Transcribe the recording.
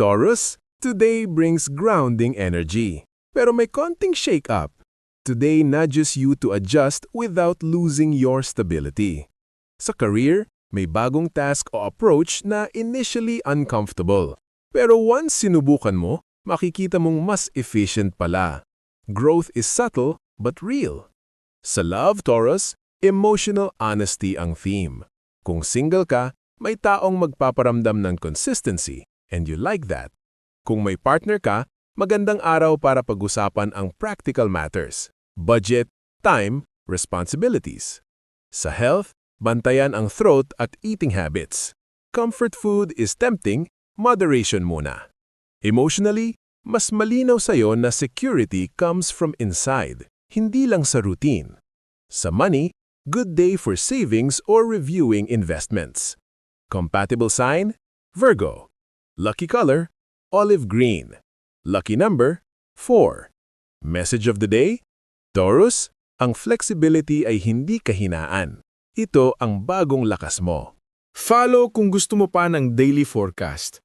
Taurus, today brings grounding energy. Pero may konting shake-up. Today nudges you to adjust without losing your stability. Sa career, may bagong task o approach na initially uncomfortable. Pero once sinubukan mo, makikita mong mas efficient pala. Growth is subtle but real. Sa love, Taurus, emotional honesty ang theme. Kung single ka, may taong magpaparamdam ng consistency, and you like that. Kung may partner ka, magandang araw para pag-usapan ang practical matters, budget, time, responsibilities. Sa health, bantayan ang throat at eating habits. Comfort food is tempting, moderation muna. Emotionally, mas malinaw sa'yo na security comes from inside, hindi lang sa routine. Sa money, good day for savings or reviewing investments. Compatible sign, Virgo. Lucky color, olive green. Lucky number, 4. Message of the day, Taurus, ang flexibility ay hindi kahinaan. Ito ang bagong lakas mo. Follow kung gusto mo pa ng daily forecast.